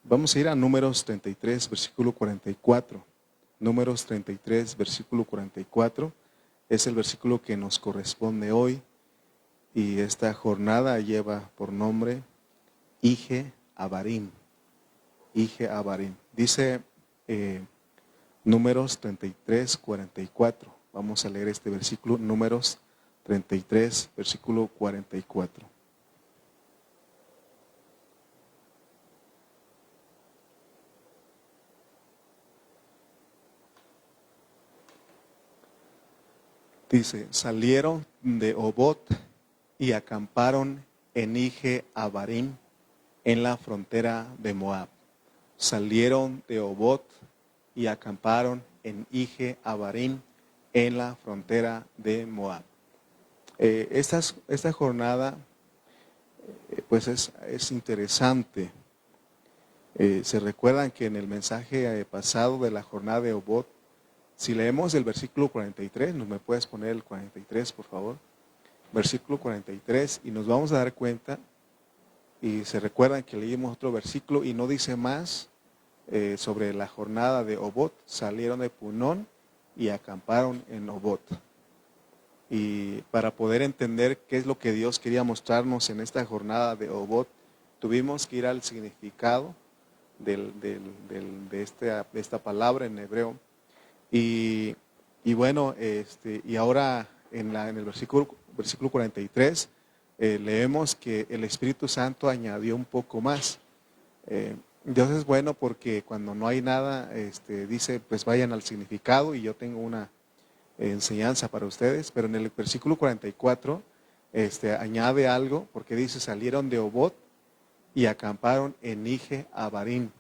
Vamos a ir a Números 33, versículo 44. Números 33, versículo 44. Es el versículo que nos corresponde hoy. Y esta jornada lleva por nombre Ije Abarim. Ije Abarim. Dice Números 33, 44. Vamos a leer este versículo, Números 33, versículo 44. Dice, salieron de Obot y acamparon en Ije Abarim, en la frontera de Moab. Salieron de Obot y acamparon en Ije Abarim, en la frontera de Moab. Esta jornada pues es interesante. Se recuerdan que en el mensaje pasado de la jornada de Obot, si leemos el versículo 43, ¿me puedes poner el 43 por favor? Versículo 43, y nos vamos a dar cuenta, y se recuerdan que leímos otro versículo y no dice más sobre la jornada de Obot. Salieron de Punón y acamparon en Obot. Y para poder entender qué es lo que Dios quería mostrarnos en esta jornada de Obot, tuvimos que ir al significado de esta palabra en hebreo. Y bueno, y ahora en el versículo 43 leemos que el Espíritu Santo añadió un poco más. Dios es bueno porque cuando no hay nada, dice, pues vayan al significado, y yo tengo una enseñanza para ustedes, pero en el versículo 44 añade algo, porque dice, salieron de Obot y acamparon en Ije Abarim,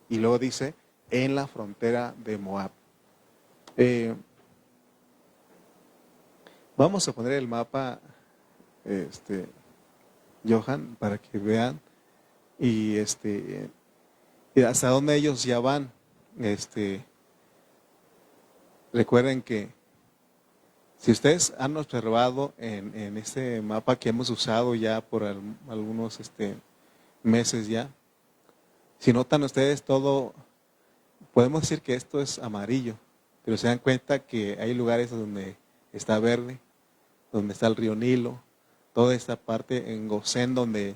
y luego dice, en la frontera de Moab. Vamos a poner el mapa, Johan, para que vean y hasta dónde ellos ya van. Recuerden que si ustedes han observado en este mapa que hemos usado ya por algunos meses ya, si notan ustedes todo, podemos decir que esto es amarillo, pero se dan cuenta que hay lugares donde está verde, donde está el río Nilo, toda esta parte en Gosén, donde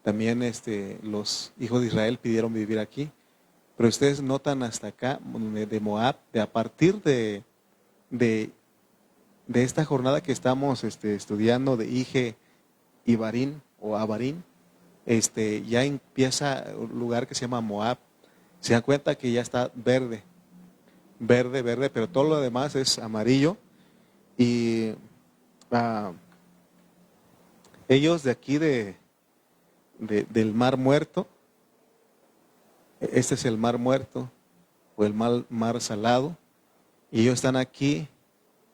también los hijos de Israel pidieron vivir aquí. Pero ustedes notan hasta acá, de Moab, a partir de esta jornada que estamos estudiando de Ije Ibarín o Abarín, ya empieza un lugar que se llama Moab. Se dan cuenta que ya está verde, pero todo lo demás es amarillo. Y ellos de aquí del Mar Muerto, este es el Mar Muerto o el mar Salado, y ellos están aquí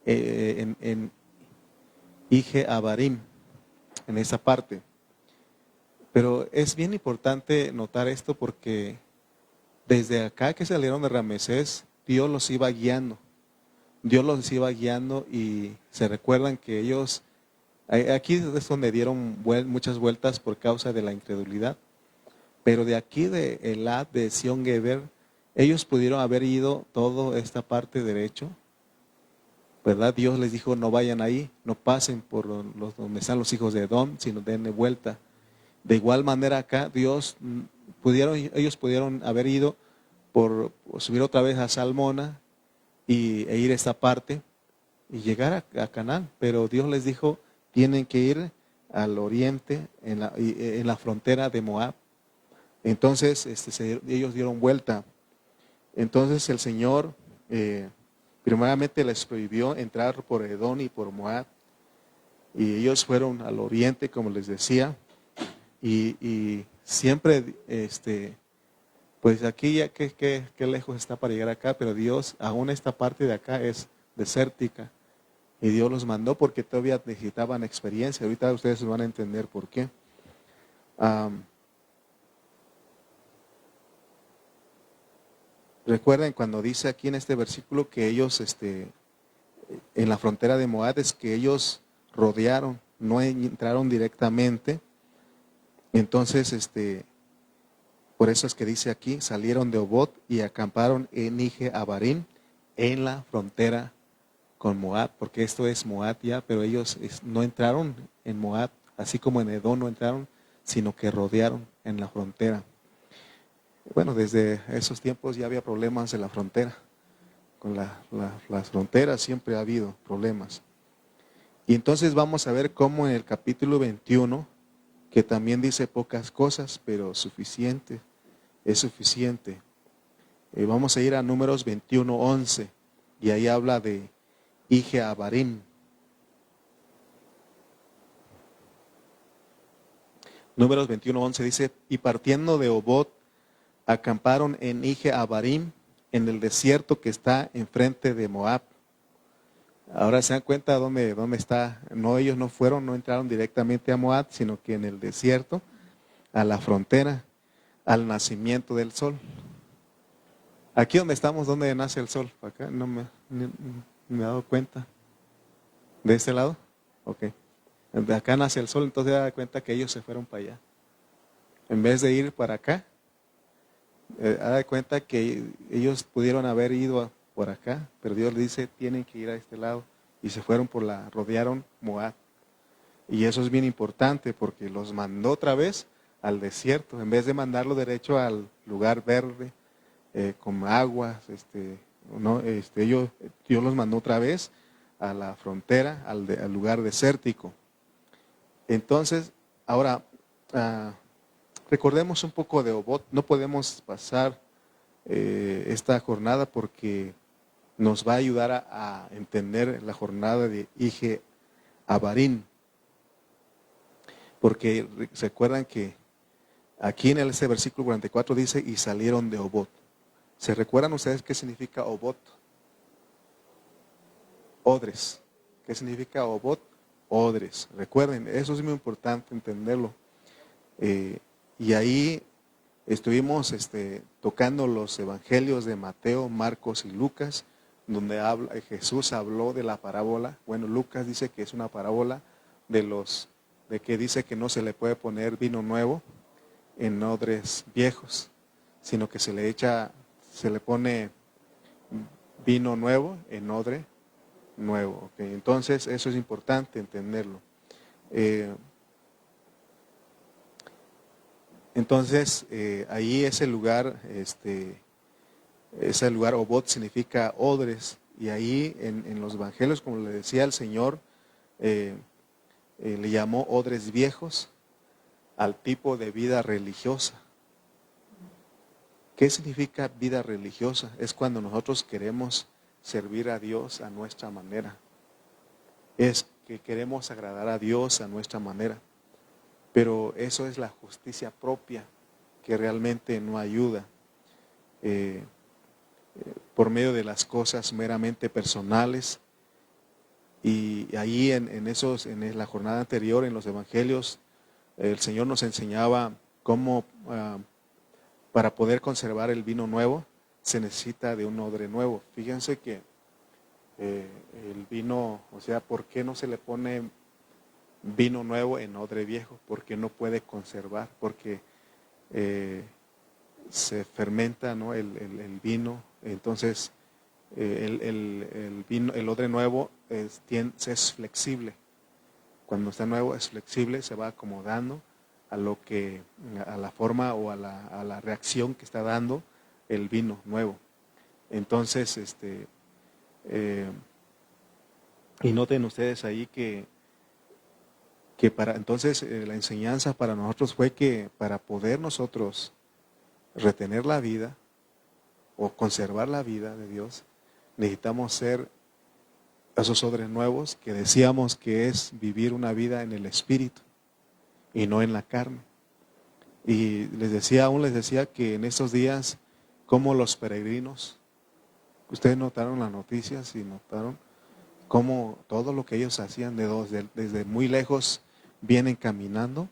en Ije Abarim, en esa parte. Pero es bien importante notar esto porque desde acá que salieron de Ramesés, Dios los iba guiando. Y se recuerdan que ellos, aquí es donde dieron muchas vueltas por causa de la incredulidad. Pero de aquí de Elad, de Sion Geber, ellos pudieron haber ido toda esta parte derecho, ¿verdad? Dios les dijo, no vayan ahí, no pasen por donde están los hijos de Edom, sino denle vuelta. De igual manera acá, ellos pudieron haber ido por subir otra vez a Salmona e ir a esta parte y llegar a Canaán, pero Dios les dijo, tienen que ir al oriente, en la frontera de Moab. Entonces ellos dieron vuelta. Entonces el Señor primeramente les prohibió entrar por Edom y por Moab, y ellos fueron al oriente, como les decía, y siempre pues aquí ya qué lejos está para llegar acá, pero Dios, aún esta parte de acá es desértica, y Dios los mandó porque todavía necesitaban experiencia. Ahorita ustedes van a entender por qué. Recuerden cuando dice aquí en este versículo que ellos en la frontera de Moab, es que ellos rodearon, no entraron directamente. Entonces Por eso es que dice aquí, salieron de Obot y acamparon en Ije Abarim, en la frontera con Moab, porque esto es Moab ya, pero ellos no entraron en Moab, así como en Edom no entraron, sino que rodearon en la frontera. Bueno, desde esos tiempos ya había problemas en la frontera. Con las fronteras siempre ha habido problemas. Y entonces vamos a ver cómo en el capítulo 21, que también dice pocas cosas, pero suficiente, es suficiente. Vamos a ir a Números 21:11, y ahí habla de Ije Abarim. Números 21:11 dice, y partiendo de Obot, acamparon en Ije Abarim, en el desierto que está enfrente de Moab. Ahora se dan cuenta dónde está. No, ellos no entraron directamente a Moab, sino que en el desierto, a la frontera, al nacimiento del sol. Aquí donde estamos, ¿dónde nace el sol? Acá no me he dado cuenta. ¿De este lado? Ok. De acá nace el sol, entonces se da cuenta que ellos se fueron para allá. En vez de ir para acá, da cuenta que ellos pudieron haber ido por acá, pero Dios les dice, tienen que ir a este lado. Y se fueron rodearon Moab. Y eso es bien importante porque los mandó otra vez al desierto, en vez de mandarlo derecho al lugar verde, con aguas, Dios los mandó otra vez a la frontera, al lugar desértico. Entonces, ahora, recordemos un poco de Obot. No podemos pasar esta jornada porque nos va a ayudar a entender la jornada de Ije Abarim. Porque se acuerdan que aquí en ese versículo 44 dice, y salieron de Obot. ¿Se recuerdan ustedes qué significa Obot? Odres. ¿Qué significa Obot? Odres. Recuerden, eso es muy importante entenderlo. Y ahí estuvimos tocando los evangelios de Mateo, Marcos y Lucas, donde Jesús habló de la parábola. Bueno, Lucas dice que es una parábola de que dice que no se le puede poner vino nuevo en odres viejos, sino que se le pone vino nuevo en odre nuevo. ¿Okay? Entonces, eso es importante entenderlo. Entonces, ahí ese lugar Obot significa odres, y ahí en los evangelios, como le decía el Señor, le llamó odres viejos al tipo de vida religiosa. ¿Qué significa vida religiosa? Es cuando nosotros queremos servir a Dios a nuestra manera. Es que queremos agradar a Dios a nuestra manera. Pero eso es la justicia propia que realmente no ayuda. Por medio de las cosas meramente personales. Y ahí en la jornada anterior, en los evangelios, el Señor nos enseñaba cómo para poder conservar el vino nuevo se necesita de un odre nuevo. Fíjense que el vino, o sea, ¿por qué no se le pone vino nuevo en odre viejo? Porque no puede conservar, porque se fermenta, ¿no? el vino. Entonces el odre nuevo es flexible. Cuando está nuevo es flexible, se va acomodando a la forma o a la reacción que está dando el vino nuevo. Entonces, y noten ustedes ahí que para entonces la enseñanza para nosotros fue que para poder nosotros retener la vida o conservar la vida de Dios, necesitamos ser esos odres nuevos que decíamos que es vivir una vida en el Espíritu y no en la carne. Y les decía que en estos días, como los peregrinos, ustedes notaron las noticias y notaron cómo todo lo que ellos hacían desde muy lejos vienen caminando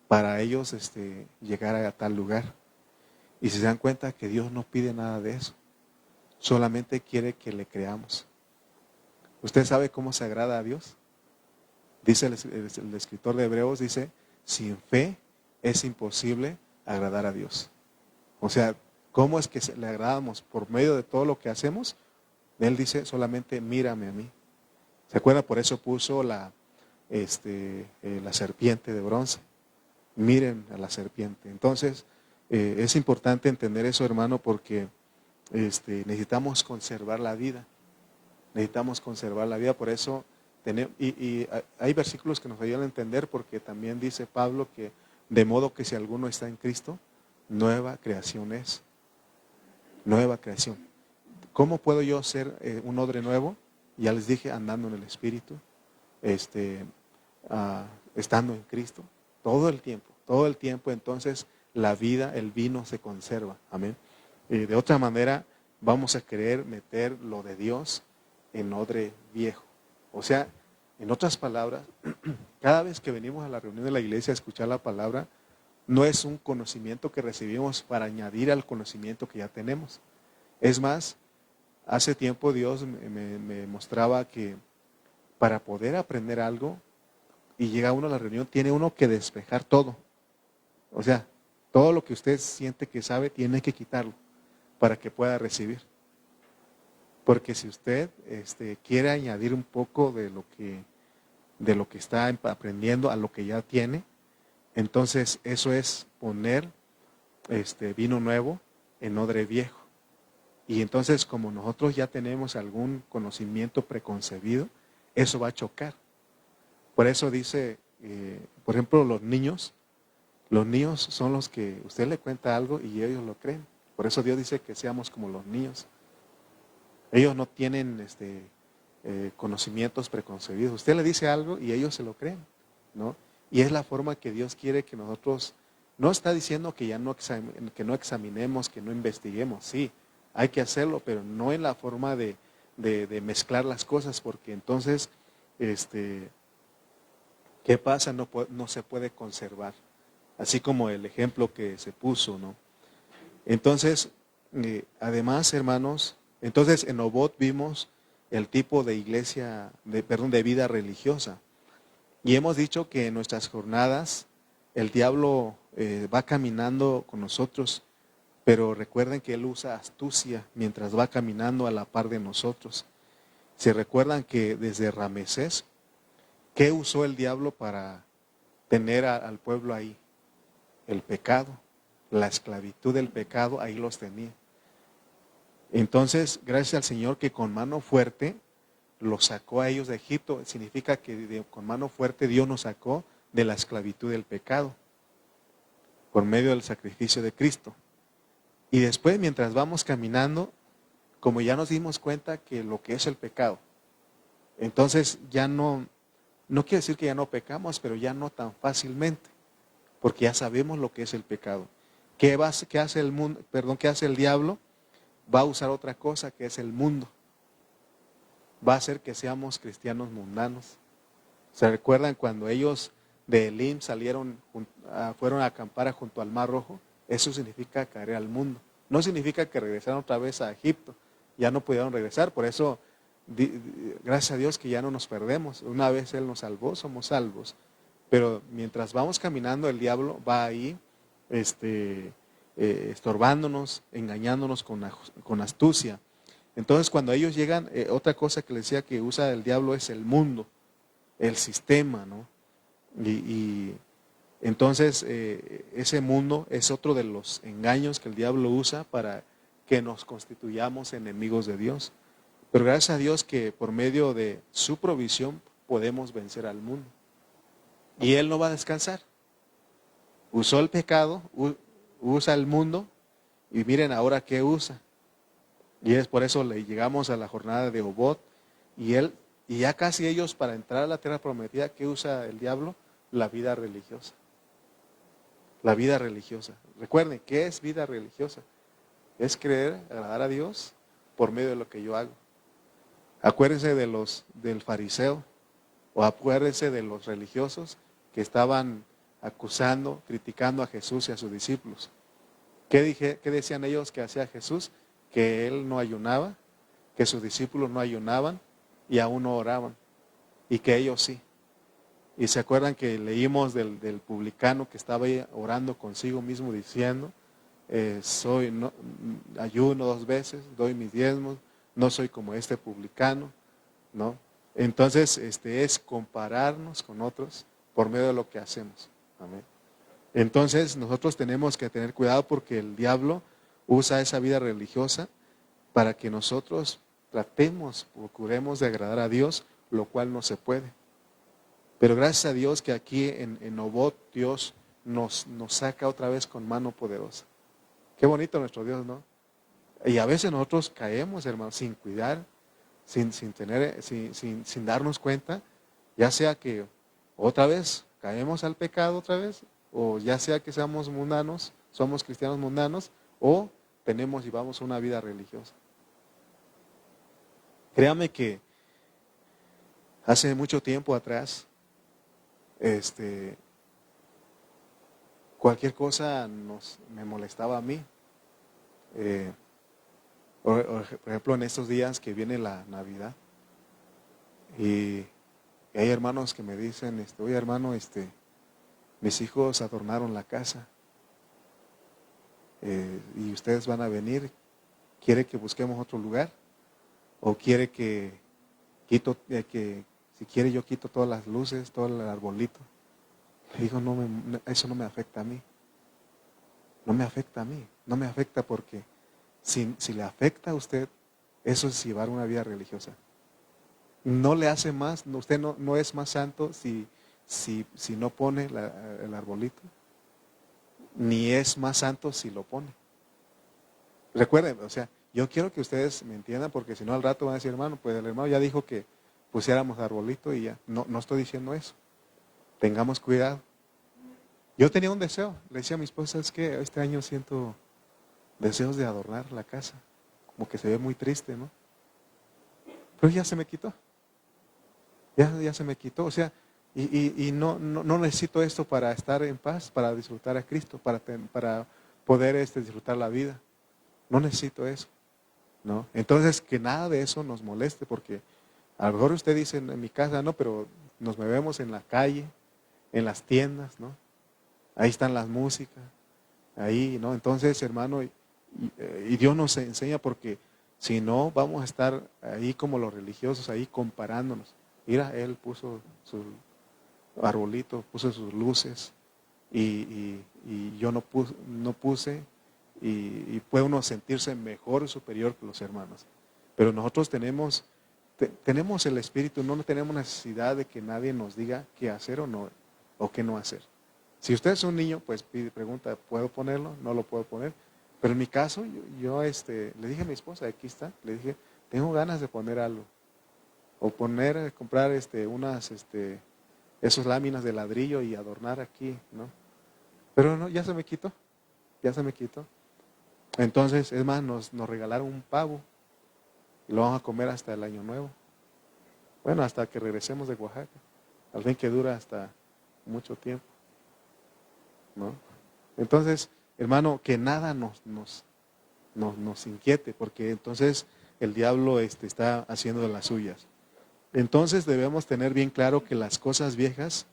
para ellos llegar a tal lugar. Y se dan cuenta que Dios no pide nada de eso, solamente quiere que le creamos. ¿Usted sabe cómo se agrada a Dios? Dice el escritor de Hebreos, dice, sin fe es imposible agradar a Dios. O sea, ¿cómo es que le agradamos? Por medio de todo lo que hacemos. Él dice solamente mírame a mí. ¿Se acuerda? Por eso puso la serpiente de bronce. Miren a la serpiente. Entonces, es importante entender eso, hermano, porque necesitamos conservar la vida. Necesitamos conservar la vida. Por eso, hay versículos que nos ayudan a entender, porque también dice Pablo que de modo que si alguno está en Cristo, nueva creación es. Nueva creación. ¿Cómo puedo yo ser un odre nuevo? Ya les dije, andando en el Espíritu, estando en Cristo, todo el tiempo, entonces la vida, el vino se conserva, amén. De otra manera, vamos a querer meter lo de Dios en odre viejo. O sea, en otras palabras, cada vez que venimos a la reunión de la iglesia a escuchar la palabra, no es un conocimiento que recibimos para añadir al conocimiento que ya tenemos. Es más, hace tiempo Dios me mostraba que para poder aprender algo y llega uno a la reunión, tiene uno que despejar todo. O sea, todo lo que usted siente que sabe, tiene que quitarlo para que pueda recibir. Porque si usted quiere añadir un poco de lo que está aprendiendo a lo que ya tiene, entonces eso es poner vino nuevo en odre viejo. Y entonces, como nosotros ya tenemos algún conocimiento preconcebido, eso va a chocar. Por eso dice, por ejemplo, los niños son los que usted le cuenta algo y ellos lo creen. Por eso Dios dice que seamos como los niños. Ellos no tienen conocimientos preconcebidos. Usted le dice algo y ellos se lo creen, ¿no? Y es la forma que Dios quiere que nosotros, no está diciendo que ya no examinemos, que no investiguemos, sí, hay que hacerlo, pero no en la forma de mezclar las cosas, porque entonces, ¿qué pasa? No se puede conservar. Así como el ejemplo que se puso, ¿no? Entonces, además, hermanos, entonces en Obot vimos el tipo de iglesia, de vida religiosa. Y hemos dicho que en nuestras jornadas el diablo va caminando con nosotros, pero recuerden que él usa astucia mientras va caminando a la par de nosotros. ¿Se recuerdan que desde Ramesés, qué usó el diablo para tener al pueblo ahí? El pecado, la esclavitud del pecado, ahí los tenía. Entonces, gracias al Señor que con mano fuerte los sacó a ellos de Egipto. Significa que con mano fuerte Dios nos sacó de la esclavitud del pecado por medio del sacrificio de Cristo. Y después, mientras vamos caminando, como ya nos dimos cuenta que lo que es el pecado, entonces ya no quiere decir que ya no pecamos, pero ya no tan fácilmente, porque ya sabemos lo que es el pecado. ¿Qué hace el mundo? ¿Qué hace el diablo? Va a usar otra cosa que es el mundo. Va a hacer que seamos cristianos mundanos. ¿Se recuerdan cuando ellos de Elim fueron a acampar junto al Mar Rojo? Eso significa caer al mundo. No significa que regresaron otra vez a Egipto. Ya no pudieron regresar. Por eso, gracias a Dios que ya no nos perdemos. Una vez Él nos salvó, somos salvos. Pero mientras vamos caminando, el diablo va ahí estorbándonos, engañándonos con astucia. Entonces, cuando ellos llegan, otra cosa que les decía que usa el diablo es el mundo, el sistema, ¿no? Y entonces, ese mundo es otro de los engaños que el diablo usa para que nos constituyamos enemigos de Dios. Pero gracias a Dios que por medio de su provisión podemos vencer al mundo. Y Él no va a descansar. Usó el pecado, usa el mundo, y miren ahora qué usa. Y es por eso le llegamos a la jornada de Obot, y ya casi ellos para entrar a la tierra prometida, ¿qué usa el diablo? La vida religiosa. La vida religiosa. Recuerden, ¿qué es vida religiosa? Es creer, agradar a Dios por medio de lo que yo hago. Acuérdense del fariseo, o acuérdense de los religiosos que estaban acusando, criticando a Jesús y a sus discípulos. ¿Qué decían ellos que hacía Jesús? Que Él no ayunaba, que sus discípulos no ayunaban y aún no oraban, y que ellos sí. Y se acuerdan que leímos del publicano que estaba ahí orando consigo mismo diciendo, ayuno 2 veces, doy mis diezmos, no soy como este publicano, ¿no? Entonces, es compararnos con otros por medio de lo que hacemos. Amén. Entonces, nosotros tenemos que tener cuidado porque el diablo usa esa vida religiosa para que nosotros procuremos de agradar a Dios, lo cual no se puede. Pero gracias a Dios que aquí en Obot Dios nos saca otra vez con mano poderosa. Qué bonito nuestro Dios, ¿no? Y a veces nosotros caemos, hermanos, sin cuidar, sin darnos cuenta, ya sea que otra vez caemos al pecado otra vez, o ya sea que seamos mundanos, somos cristianos mundanos, o llevamos una vida religiosa. Créame que hace mucho tiempo atrás, cualquier cosa me molestaba a mí. Por ejemplo, en estos días que viene la Navidad, y hay hermanos que me dicen, oye hermano, mis hijos adornaron la casa, y ustedes van a venir, ¿quiere que busquemos otro lugar? ¿O quiere que si quiere yo quito todas las luces, todo el arbolito? Le digo, eso no me afecta a mí. No me afecta a mí. No me afecta porque si le afecta a usted, eso es llevar una vida religiosa. No le hace más, usted no es más santo si no pone el arbolito, ni es más santo si lo pone. Recuerden, o sea, yo quiero que ustedes me entiendan porque si no al rato van a decir, hermano, pues el hermano ya dijo que pusiéramos arbolito y ya. No estoy diciendo eso. Tengamos cuidado. Yo tenía un deseo, le decía a mi esposa, es que este año siento deseos de adornar la casa, como que se ve muy triste, ¿no? Pero ya se me quitó. Ya se me quitó, o sea, y no necesito esto para estar en paz, para disfrutar a Cristo, para poder disfrutar la vida. No necesito eso, ¿no? Entonces, que nada de eso nos moleste, porque a lo mejor usted dice en mi casa, no, pero nos movemos en la calle, en las tiendas, ¿no? Ahí están las músicas, ahí, ¿no? Entonces, hermano, y Dios nos enseña porque si no, vamos a estar ahí como los religiosos, ahí comparándonos. Mira, él puso su arbolito, puso sus luces y yo no puse y puede uno sentirse mejor y superior que los hermanos. Pero nosotros tenemos el Espíritu, no tenemos necesidad de que nadie nos diga qué hacer o qué no hacer. Si usted es un niño, pues pregunta, ¿puedo ponerlo? No lo puedo poner. Pero en mi caso, yo le dije a mi esposa, aquí está, le dije, tengo ganas de poner algo. O comprar esos láminas de ladrillo y adornar aquí, ¿no? Pero no, ya se me quitó. Entonces, es más, nos regalaron un pavo y lo vamos a comer hasta el año nuevo. Bueno, hasta que regresemos de Oaxaca. Al fin que dura hasta mucho tiempo, ¿no? Entonces, hermano, que nada nos inquiete, porque entonces el diablo está haciendo de las suyas. Entonces debemos tener bien claro que las cosas viejas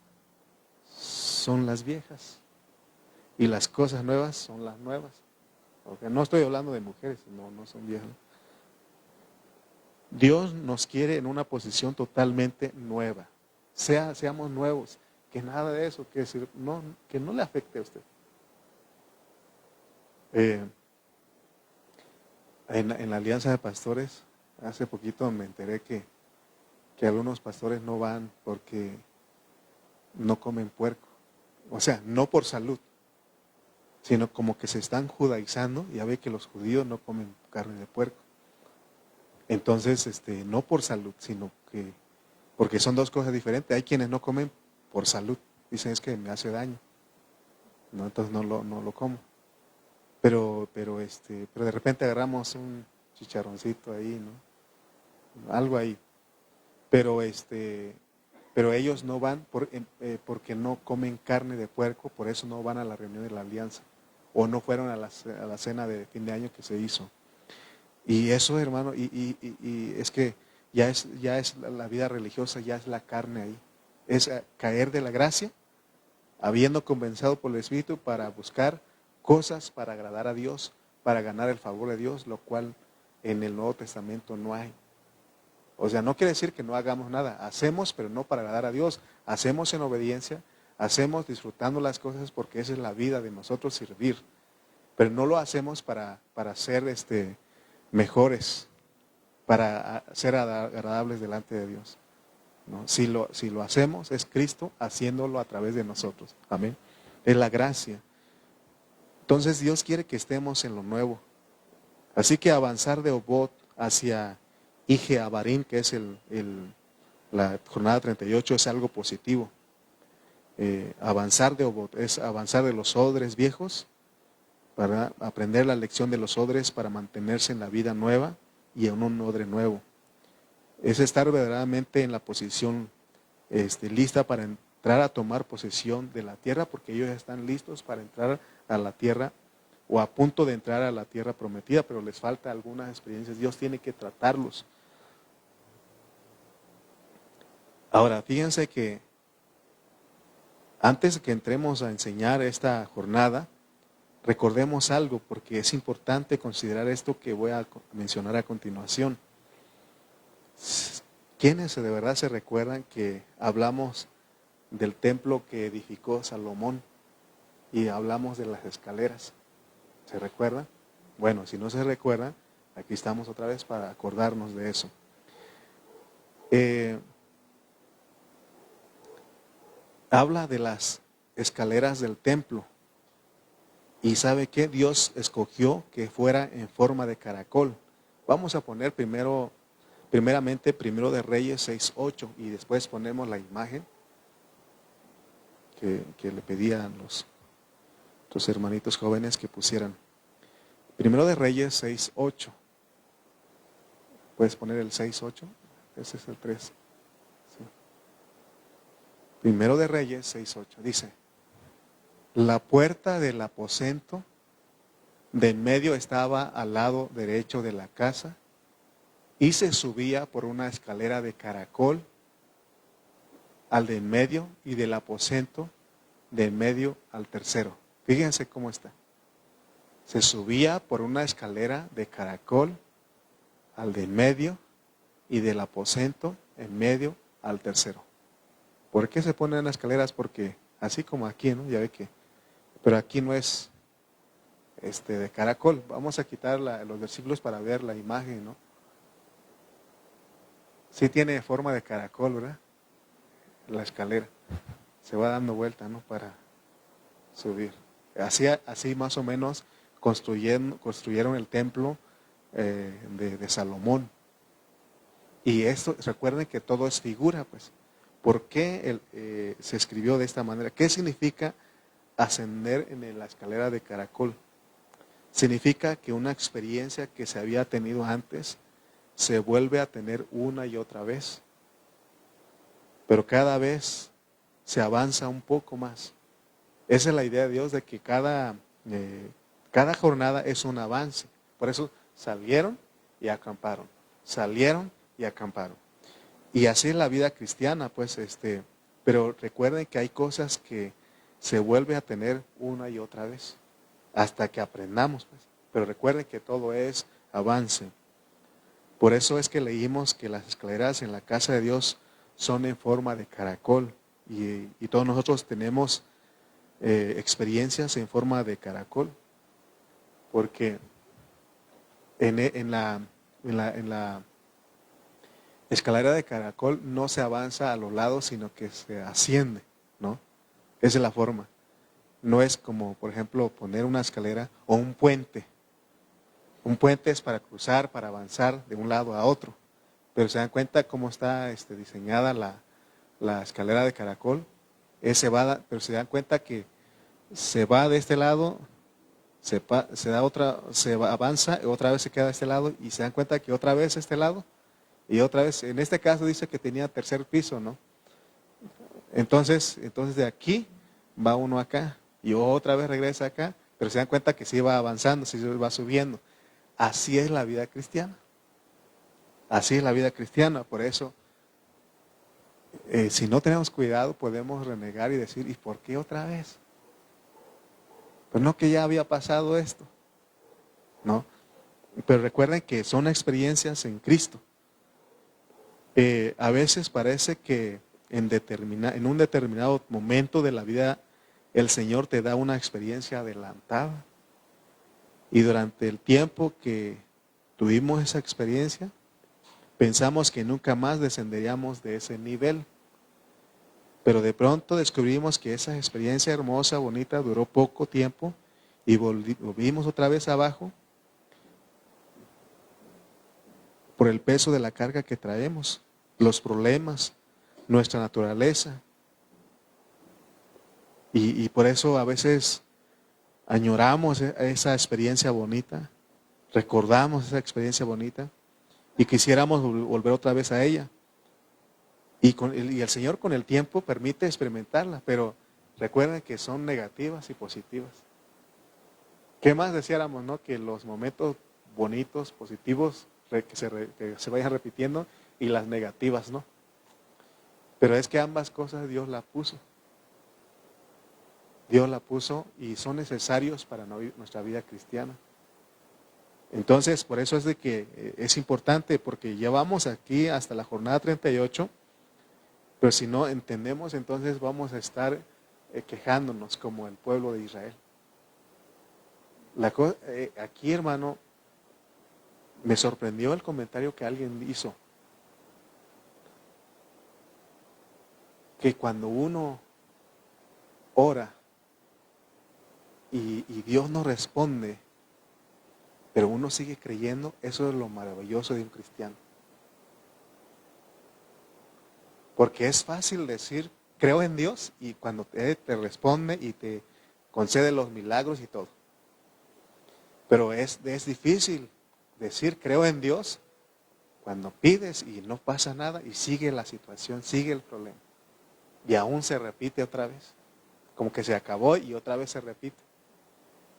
son las viejas y las cosas nuevas son las nuevas. Porque no estoy hablando de mujeres, no son viejas. Dios nos quiere en una posición totalmente nueva. Seamos nuevos, que nada de eso, que no le afecte a usted. En la Alianza de Pastores, hace poquito me enteré que algunos pastores no van porque no comen puerco. O sea, no por salud, sino como que se están judaizando. Ya ve que los judíos no comen carne de puerco. Entonces, no por salud, sino que, porque son dos cosas diferentes. Hay quienes no comen por salud. Dicen, es que me hace daño, ¿no? Entonces no lo como. Pero de repente agarramos un chicharroncito ahí, ¿no? Algo ahí. Pero ellos no van porque no comen carne de puerco, por eso no van a la reunión de la alianza. O no fueron a la cena de fin de año que se hizo. Y eso, hermano, y es que ya es la vida religiosa, ya es la carne ahí. Es caer de la gracia, habiendo convencido por el Espíritu para buscar cosas para agradar a Dios, para ganar el favor de Dios, lo cual en el Nuevo Testamento no hay. O sea, no quiere decir que no hagamos nada. Hacemos, pero no para agradar a Dios. Hacemos en obediencia, hacemos disfrutando las cosas porque esa es la vida de nosotros, servir. Pero no lo hacemos para ser mejores, para ser agradables delante de Dios, ¿no? Si lo hacemos, es Cristo haciéndolo a través de nosotros. Amén. Es la gracia. Entonces Dios quiere que estemos en lo nuevo. Así que avanzar de Obot hacia Ije Abarim, que es la jornada 38, es algo positivo. Avanzar de Obot es avanzar de los odres viejos para aprender la lección de los odres para mantenerse en la vida nueva y en un odre nuevo. Es estar verdaderamente en la posición lista para entrar a tomar posesión de la tierra, porque ellos están listos para entrar a la tierra o a punto de entrar a la tierra prometida, pero les falta algunas experiencias. Dios tiene que tratarlos. Ahora, fíjense que antes de que entremos a enseñar esta jornada, recordemos algo, porque es importante considerar esto que voy a mencionar a continuación. ¿Quiénes de verdad se recuerdan que hablamos del templo que edificó Salomón y hablamos de las escaleras? ¿Se recuerdan? Bueno, si no se recuerdan, aquí estamos otra vez para acordarnos de eso. Habla de las escaleras del templo. Y ¿sabe qué? Dios escogió que fuera en forma de caracol. Vamos a poner primeramente Primero de Reyes 6:8 y después ponemos la imagen que le pedían los hermanitos jóvenes que pusieran. Primero de Reyes 6:8. ¿Puedes poner el 6:8? Ese es el 3. Sí. Primero de Reyes 6:8. Dice: la puerta del aposento de en medio estaba al lado derecho de la casa y se subía por una escalera de caracol al de en medio y del aposento de en medio al tercero. Fíjense cómo está. Se subía por una escalera de caracol al de en medio y del aposento en medio al tercero. ¿Por qué se ponen las escaleras? Porque así como aquí, ¿no? Ya ve que, pero aquí no es de caracol. Vamos a quitar los versículos para ver la imagen, ¿no? Sí tiene forma de caracol, ¿verdad? La escalera. Se va dando vuelta, ¿no? Para subir. Así más o menos construyeron el templo de Salomón. Y esto, recuerden que todo es figura, pues. ¿Por qué se escribió de esta manera? ¿Qué significa ascender en la escalera de caracol? Significa que una experiencia que se había tenido antes se vuelve a tener una y otra vez. Pero cada vez se avanza un poco más. Esa es la idea de Dios, de que cada jornada es un avance. Por eso salieron y acamparon. Salieron y acamparon. Y así es la vida cristiana, pues, pero recuerden que hay cosas que se vuelve a tener una y otra vez, hasta que aprendamos, pues. Pero recuerden que todo es avance. Por eso es que leímos que las escaleras en la casa de Dios son en forma de caracol. Y todos nosotros tenemos experiencias en forma de caracol. Porque en la escalera de caracol no se avanza a los lados, sino que se asciende, ¿no? Esa es la forma. No es como, por ejemplo, poner una escalera o un puente. Un puente es para cruzar, para avanzar de un lado a otro. Pero se dan cuenta cómo está diseñada la escalera de caracol. Pero se dan cuenta que se va de este lado, avanza, y otra vez se queda de este lado, y se dan cuenta que otra vez este lado, y otra vez, en este caso dice que tenía tercer piso, ¿no? Entonces de aquí va uno acá, y otra vez regresa acá, pero se dan cuenta que sí va avanzando, sí va subiendo. Así es la vida cristiana. Así es la vida cristiana. Por eso, si no tenemos cuidado, podemos renegar y decir, ¿y por qué otra vez? Pues no que ya había pasado esto, ¿no? Pero recuerden que son experiencias en Cristo. A veces parece que en un determinado momento de la vida el Señor te da una experiencia adelantada. Y durante el tiempo que tuvimos esa experiencia, pensamos que nunca más descenderíamos de ese nivel. Pero de pronto descubrimos que esa experiencia hermosa, bonita, duró poco tiempo y volvimos otra vez abajo por el peso de la carga que traemos, los problemas, nuestra naturaleza. Y por eso a veces añoramos esa experiencia bonita, recordamos esa experiencia bonita y quisiéramos volver otra vez a ella. Y el Señor con el tiempo permite experimentarla, pero recuerden que son negativas y positivas. ¿Qué más deseáramos, no? Que los momentos bonitos, positivos, que se vayan repitiendo y las negativas, ¿no? Pero es que ambas cosas Dios la puso. Dios la puso y son necesarios para nuestra vida cristiana. Entonces, por eso es de que es importante, porque llevamos aquí hasta la jornada 38, pero si no entendemos, entonces vamos a estar quejándonos como el pueblo de Israel. Aquí, hermano, me sorprendió el comentario que alguien hizo, que cuando uno ora y Dios no responde, pero uno sigue creyendo, eso es lo maravilloso de un cristiano. Porque es fácil decir, creo en Dios, y cuando te responde y te concede los milagros y todo. Pero es difícil decir, creo en Dios, cuando pides y no pasa nada y sigue la situación, sigue el problema. Y aún se repite otra vez. Como que se acabó y otra vez se repite.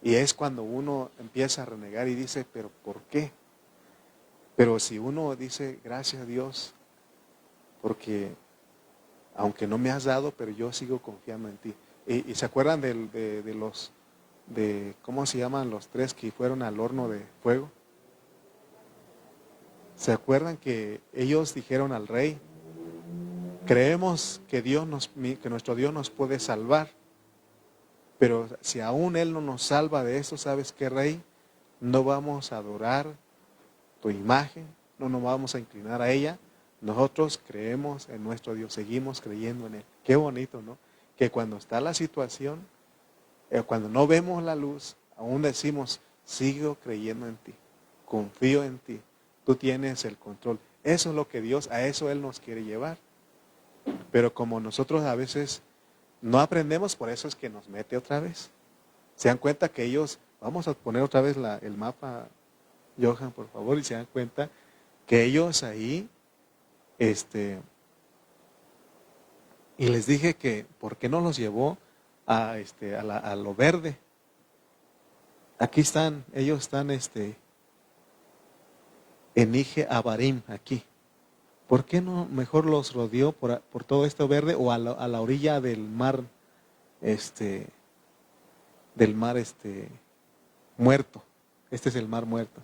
Y es cuando uno empieza a renegar y dice, pero ¿por qué? Pero si uno dice, gracias a Dios, porque aunque no me has dado, pero yo sigo confiando en ti. Y se acuerdan ¿cómo se llaman los tres que fueron al horno de fuego? ¿Se acuerdan que ellos dijeron al rey, creemos que nuestro Dios nos puede salvar, pero si aún Él no nos salva de eso, ¿sabes qué, rey? No vamos a adorar tu imagen, no nos vamos a inclinar a ella. Nosotros creemos en nuestro Dios, seguimos creyendo en Él. Qué bonito, ¿no? Que cuando está la situación, cuando no vemos la luz, aún decimos, sigo creyendo en ti, confío en ti, tú tienes el control. Eso es lo que Dios, a eso Él nos quiere llevar. Pero como nosotros a veces no aprendemos, por eso es que nos mete otra vez. Se dan cuenta que ellos, vamos a poner otra vez el mapa, Johan, por favor, y se dan cuenta que ellos ahí, y les dije que, ¿por qué no los llevó a lo verde? Aquí están, ellos están en Ije Abarim, aquí. ¿Por qué no mejor los rodeó por todo esto verde o a la orilla del mar, muerto? Este es el mar muerto.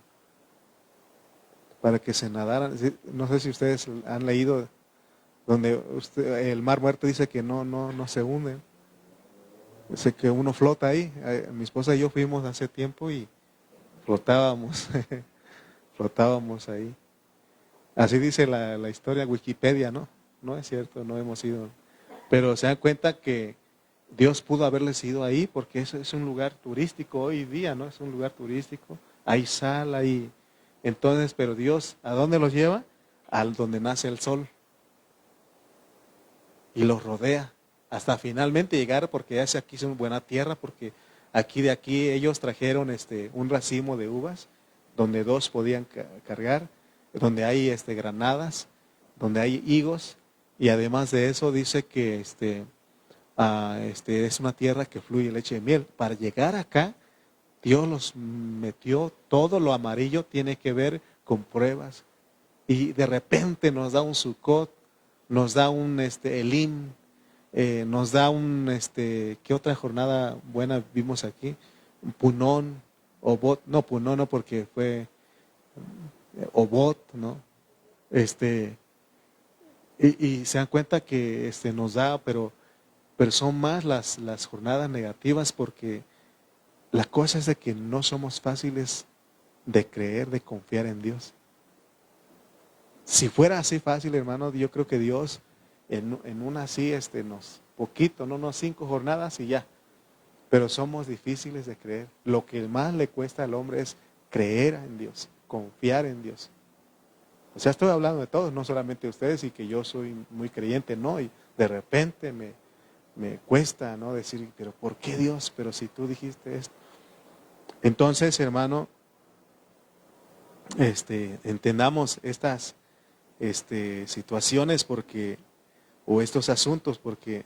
Para que se nadaran. No sé si ustedes han leído donde el mar muerto dice que no se hunde. Dice que uno flota ahí. Mi esposa y yo fuimos hace tiempo y flotábamos. Flotábamos ahí. Así dice la historia Wikipedia, ¿no? No es cierto, no hemos ido. Pero se dan cuenta que Dios pudo haberles ido ahí porque eso es un lugar turístico hoy día, ¿no? Es un lugar turístico. Hay sal, hay... Entonces, pero Dios, ¿a dónde los lleva? Al donde nace el sol. Y los rodea. Hasta finalmente llegar, porque ya aquí es una buena tierra, porque de aquí ellos trajeron un racimo de uvas, donde 2 podían cargar, donde hay granadas, donde hay higos, y además de eso dice que es una tierra que fluye leche y miel. Para llegar acá, Dios los metió, todo lo amarillo tiene que ver con pruebas. Y de repente nos da un Sucot, nos da un Elim, nos da ¿qué otra jornada buena vimos aquí? Punón, Obot, no, Punón no porque fue Obot, ¿no? Y se dan cuenta que nos da, pero son más las jornadas negativas porque la cosa es de que no somos fáciles de creer, de confiar en Dios. Si fuera así fácil, hermano, yo creo que Dios en una así, poquito, no unos 5 jornadas y ya. Pero somos difíciles de creer. Lo que más le cuesta al hombre es creer en Dios, confiar en Dios. O sea, estoy hablando de todos, no solamente de ustedes y que yo soy muy creyente, no, y de repente me cuesta, ¿no? Decir, pero ¿por qué Dios? Pero si tú dijiste esto. Entonces, hermano, entendamos estas situaciones porque, o estos asuntos, porque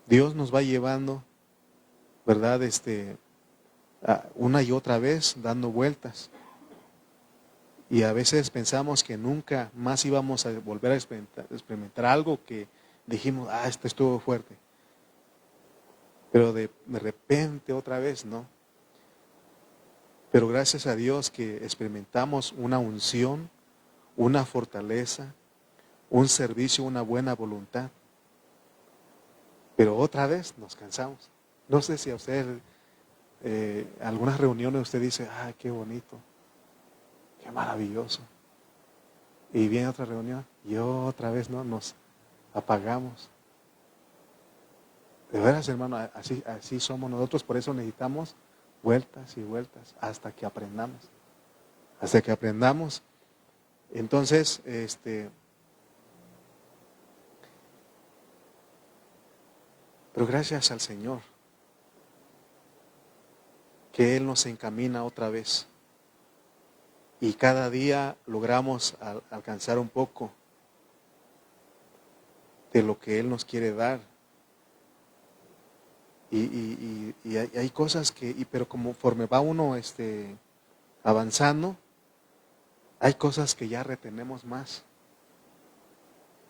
Dios nos va llevando, ¿verdad? Una y otra vez dando vueltas. Y a veces pensamos que nunca más íbamos a volver a experimentar algo que dijimos, esto estuvo fuerte. Pero de repente otra vez, ¿no? Pero gracias a Dios que experimentamos una unción, una fortaleza, un servicio, una buena voluntad. Pero otra vez nos cansamos. No sé si a usted, algunas reuniones usted dice, qué bonito, qué maravilloso. Y viene otra reunión y otra vez no nos apagamos. De veras, hermano, así somos nosotros, por eso necesitamos vueltas y vueltas hasta que aprendamos. Hasta que aprendamos. Entonces, pero gracias al Señor, que Él nos encamina otra vez. Y cada día logramos alcanzar un poco de lo que Él nos quiere dar. Y hay cosas pero conforme va uno avanzando, hay cosas que ya retenemos más.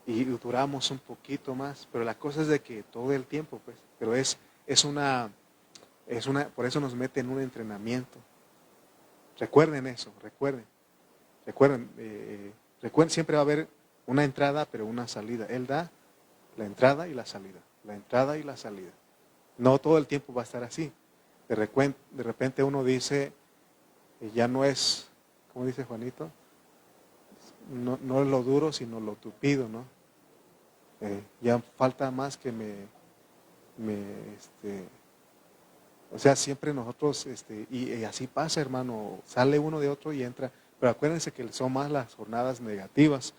Y duramos un poquito más. Pero la cosa es de que todo el tiempo, pues. Pero es una, por eso nos mete en un entrenamiento. Recuerden eso, recuerden, siempre va a haber una entrada, pero una salida. Él da la entrada y la salida, la entrada y la salida. No todo el tiempo va a estar así. De repente uno dice, ya no es, ¿cómo dice Juanito? No es lo duro, sino lo tupido, ¿no? Ya falta más que o sea, siempre nosotros, y así pasa, hermano, sale uno de otro y entra. Pero acuérdense que son más las jornadas negativas.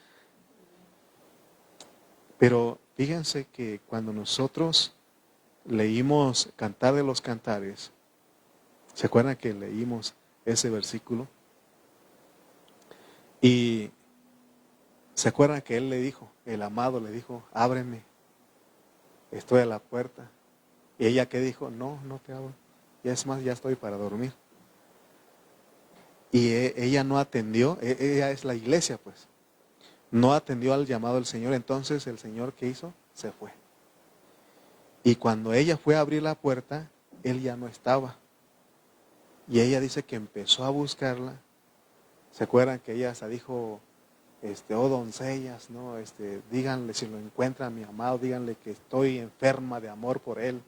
Pero fíjense que cuando nosotros leímos Cantar de los Cantares, ¿se acuerdan que leímos ese versículo? Y ¿se acuerdan que él le dijo, el amado le dijo, ábreme, estoy a la puerta? Y ella que dijo, no te abro, ya es más, ya estoy para dormir. Y ella no atendió, ella es la iglesia pues, no atendió al llamado del Señor. Entonces el Señor, ¿qué hizo? Se fue. Y cuando ella fue a abrir la puerta, él ya no estaba. Y ella dice que empezó a buscarla. ¿Se acuerdan que ella hasta dijo, oh doncellas, ¿no? Díganle si lo encuentran mi amado, díganle que estoy enferma de amor por él.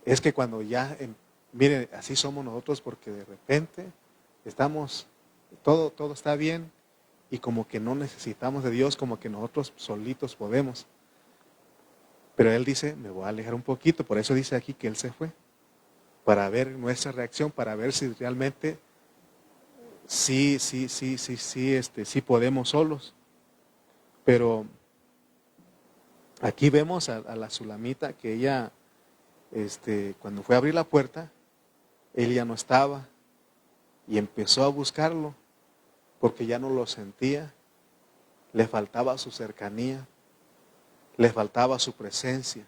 Es que cuando ya, miren, así somos nosotros porque de repente estamos, todo está bien y como que no necesitamos de Dios, como que nosotros solitos podemos. Pero él dice, me voy a alejar un poquito, por eso dice aquí que él se fue, para ver nuestra reacción, para ver si realmente sí podemos solos. Pero aquí vemos a la Sulamita que ella, cuando fue a abrir la puerta, él ya no estaba y empezó a buscarlo porque ya no lo sentía, le faltaba su cercanía, le faltaba su presencia.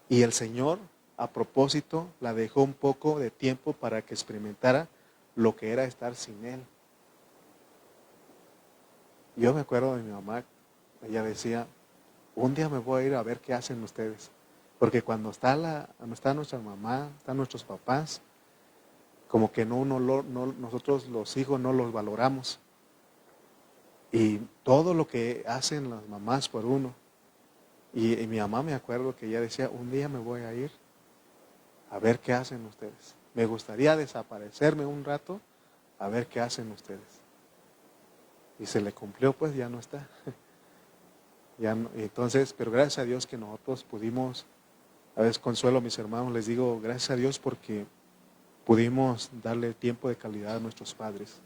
Y el Señor, a propósito, la dejó un poco de tiempo para que experimentara lo que era estar sin Él. Yo me acuerdo de mi mamá, ella decía, un día me voy a ir a ver qué hacen ustedes. Porque cuando está nuestra mamá, están nuestros papás, como que nosotros los hijos no los valoramos. Y todo lo que hacen las mamás por uno. Y mi mamá, me acuerdo que ella decía, un día me voy a ir a ver qué hacen ustedes. Me gustaría desaparecerme un rato a ver qué hacen ustedes. Y se le cumplió, pues ya no está. Ya no, entonces, pero gracias a Dios que nosotros pudimos, a veces consuelo a mis hermanos, les digo, gracias a Dios porque pudimos darle tiempo de calidad a nuestros padres.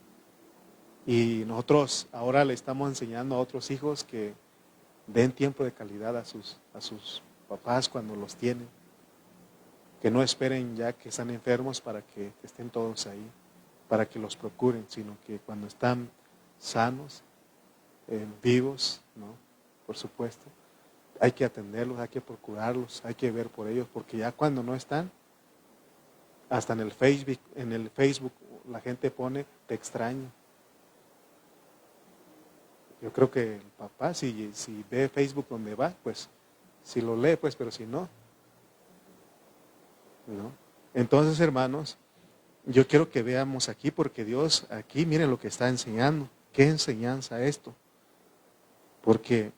Y nosotros ahora le estamos enseñando a otros hijos que den tiempo de calidad a sus papás cuando los tienen. Que no esperen ya que están enfermos para que estén todos ahí, para que los procuren, sino que cuando están sanos, vivos, ¿no? Por supuesto, hay que atenderlos, hay que procurarlos, hay que ver por ellos, porque ya cuando no están, hasta en el Facebook la gente pone, te extraño. Yo creo que el papá, si ve Facebook donde va, pues, si lo lee, pues, pero si no, ¿no? Entonces, hermanos, yo quiero que veamos aquí, porque Dios aquí, miren lo que está enseñando. ¿Qué enseñanza esto? Porque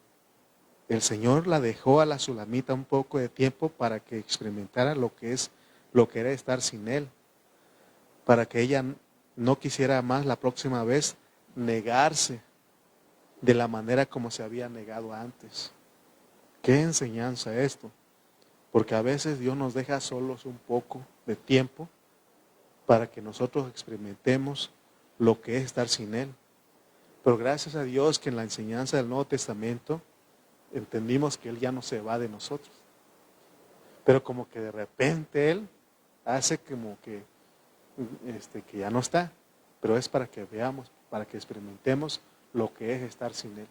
el Señor la dejó a la Sulamita un poco de tiempo para que experimentara lo que era estar sin Él. Para que ella no quisiera más la próxima vez negarse de la manera como se había negado antes. ¿Qué enseñanza esto? Porque a veces Dios nos deja solos un poco de tiempo para que nosotros experimentemos lo que es estar sin Él. Pero gracias a Dios que en la enseñanza del Nuevo Testamento entendimos que Él ya no se va de nosotros. Pero como que de repente Él hace como que ya no está. Pero es para que veamos, para que experimentemos lo que es estar sin Él.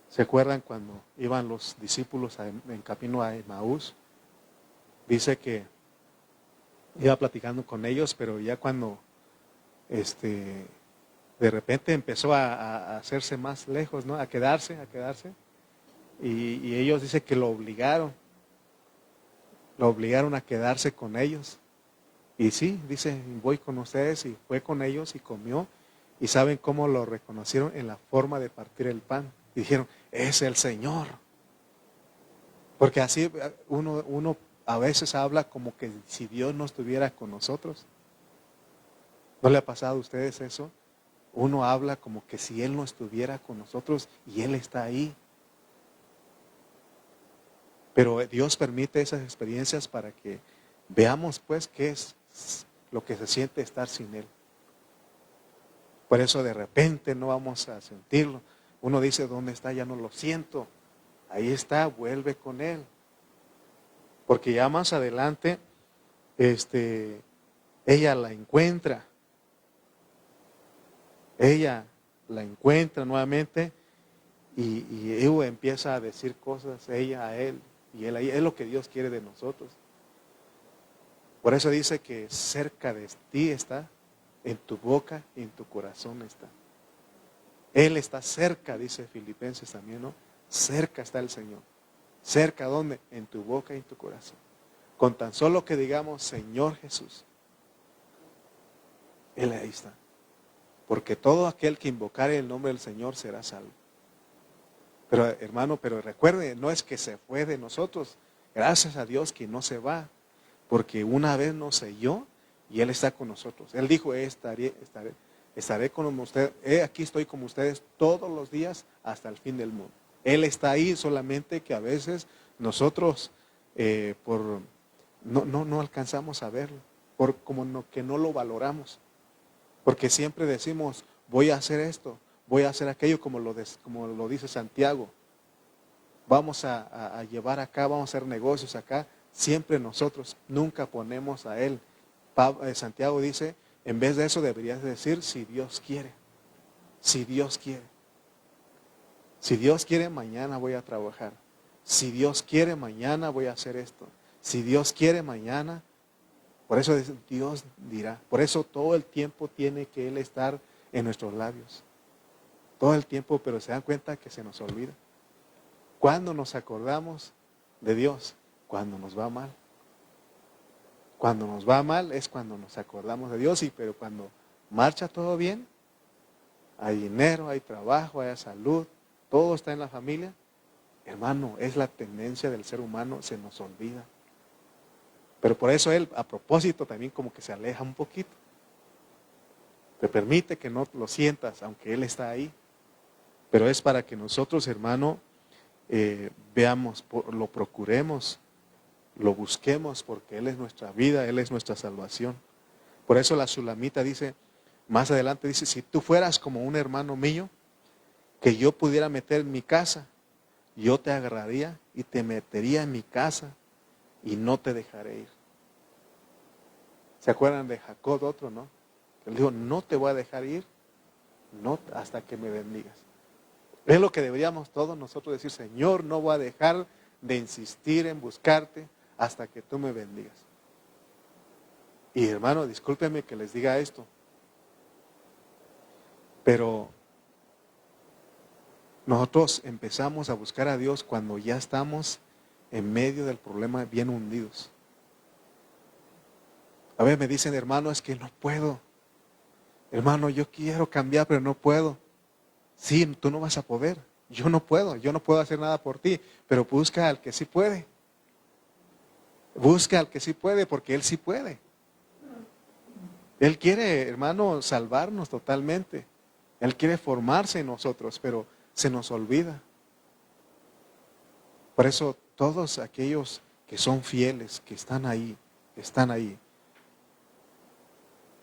¿Se acuerdan cuando iban los discípulos en camino a Emaús? Dice que iba platicando con ellos, pero ya cuando de repente empezó a hacerse más lejos, ¿no? A quedarse. Y ellos dicen que lo obligaron a quedarse con ellos. Y sí, dice, voy con ustedes, y fue con ellos y comió. Y saben cómo lo reconocieron en la forma de partir el pan. Y dijeron, es el Señor. Porque así uno a veces habla como que si Dios no estuviera con nosotros. ¿No le ha pasado a ustedes eso? Uno habla como que si Él no estuviera con nosotros y Él está ahí. Pero Dios permite esas experiencias para que veamos pues qué es lo que se siente estar sin Él. Por eso de repente no vamos a sentirlo. Uno dice, ¿dónde está? Ya no lo siento. Ahí está, vuelve con Él. Porque ya más adelante, ella la encuentra. Ella la encuentra nuevamente y Evo empieza a decir cosas, ella a él, y él ahí. Es lo que Dios quiere de nosotros. Por eso dice que cerca de ti está, en tu boca y en tu corazón está. Él está cerca, dice Filipenses también, ¿no? Cerca está el Señor. ¿Cerca dónde? En tu boca y en tu corazón. Con tan solo que digamos, Señor Jesús, Él ahí está. Porque todo aquel que invocare el nombre del Señor será salvo. Pero hermano, pero recuerde, no es que se fue de nosotros. Gracias a Dios que no se va. Porque una vez nos selló y Él está con nosotros. Él dijo, estaré con ustedes, aquí estoy con ustedes todos los días hasta el fin del mundo. Él está ahí, solamente que a veces nosotros no alcanzamos a verlo, que no lo valoramos. Porque siempre decimos, voy a hacer esto, voy a hacer aquello, como lo dice Santiago. Vamos a llevar acá, vamos a hacer negocios acá. Siempre nosotros nunca ponemos a Él. Santiago dice, en vez de eso deberías decir, si Dios quiere. Si Dios quiere. Si Dios quiere, mañana voy a trabajar. Si Dios quiere, mañana voy a hacer esto. Si Dios quiere, mañana. Por eso Dios dirá. Por eso todo el tiempo tiene que Él estar en nuestros labios. Todo el tiempo, pero se dan cuenta que se nos olvida. Cuando nos acordamos, de Dios? Cuando nos va mal. Cuando nos va mal es cuando nos acordamos de Dios, pero cuando marcha todo bien, hay dinero, hay trabajo, hay salud, todo está en la familia. Hermano, es la tendencia del ser humano, se nos olvida. Pero por eso Él, a propósito, también como que se aleja un poquito. Te permite que no lo sientas, aunque Él está ahí. Pero es para que nosotros, hermano, veamos, lo procuremos, lo busquemos, porque Él es nuestra vida, Él es nuestra salvación. Por eso la Sulamita dice, más adelante dice, si tú fueras como un hermano mío, que yo pudiera meter en mi casa, yo te agarraría y te metería en mi casa y no te dejaré ir. ¿Se acuerdan de Jacob otro, no? Él dijo, no te voy a dejar ir, no hasta que me bendigas. Es lo que deberíamos todos nosotros decir, Señor, no voy a dejar de insistir en buscarte hasta que tú me bendigas. Y hermano, discúlpenme que les diga esto, pero nosotros empezamos a buscar a Dios cuando ya estamos en medio del problema bien hundidos. A veces me dicen, hermano, es que no puedo. Hermano, yo quiero cambiar, pero no puedo. Sí, tú no vas a poder. Yo no puedo hacer nada por ti, pero busca al que sí puede. Busca al que sí puede, porque Él sí puede. Él quiere, hermano, salvarnos totalmente. Él quiere formarse en nosotros, pero se nos olvida. Por eso todos aquellos que son fieles, que están ahí,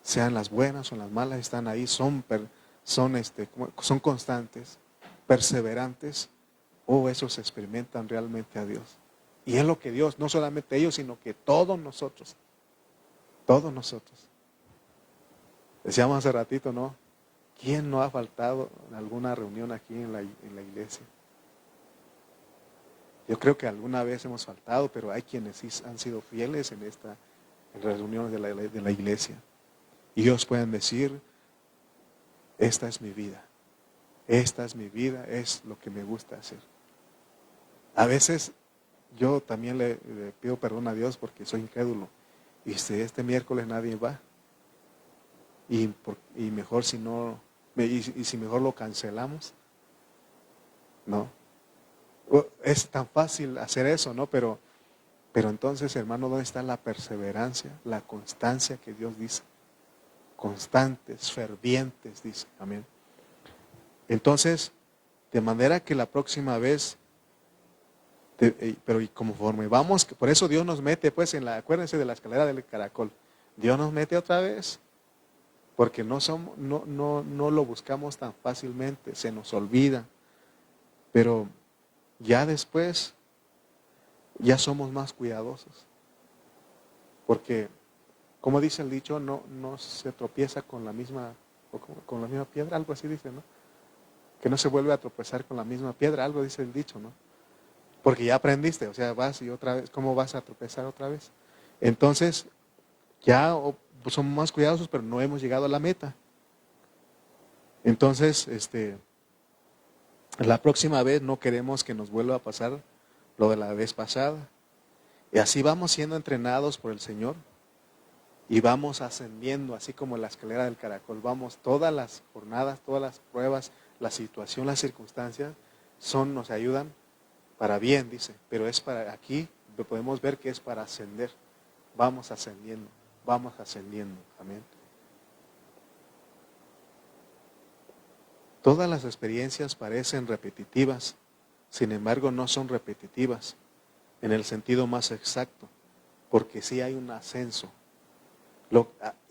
sean las buenas o las malas, están ahí, son constantes, perseverantes, esos experimentan realmente a Dios. Y es lo que Dios, no solamente ellos, sino que todos nosotros. Decíamos hace ratito, ¿no? ¿Quién no ha faltado en alguna reunión aquí en la iglesia? Yo creo que alguna vez hemos faltado, pero hay quienes sí han sido fieles en las reuniones de la iglesia. Y ellos pueden decir, esta es mi vida, es lo que me gusta hacer. A veces yo también le pido perdón a Dios porque soy incrédulo. Y si este miércoles nadie va, y mejor si no, y si mejor lo cancelamos, ¿no? Es tan fácil hacer eso, ¿no? Pero entonces, hermano, ¿dónde está la perseverancia, la constancia que Dios dice? Constantes, fervientes, dice, amén. Entonces, de manera que la próxima vez, pero y conforme vamos, por eso Dios nos mete, pues, acuérdense de la escalera del caracol, Dios nos mete otra vez, porque no lo buscamos tan fácilmente, se nos olvida, pero ya después, ya somos más cuidadosos, porque, como dice el dicho, no se tropieza con la misma piedra, algo así dice, ¿no? Que no se vuelve a tropezar con la misma piedra, algo dice el dicho, ¿no? Porque ya aprendiste, o sea, vas y otra vez, ¿cómo vas a tropezar otra vez? Entonces, ya somos más cuidadosos, pero no hemos llegado a la meta. Entonces, la próxima vez no queremos que nos vuelva a pasar lo de la vez pasada. Y así vamos siendo entrenados por el Señor y vamos ascendiendo, así como la escalera del caracol. Vamos, todas las jornadas, todas las pruebas, la situación, las circunstancias, nos ayudan para bien, dice. Pero es para, aquí podemos ver que es para ascender. Vamos ascendiendo, amén. Todas las experiencias parecen repetitivas, sin embargo no son repetitivas en el sentido más exacto, porque sí hay un ascenso.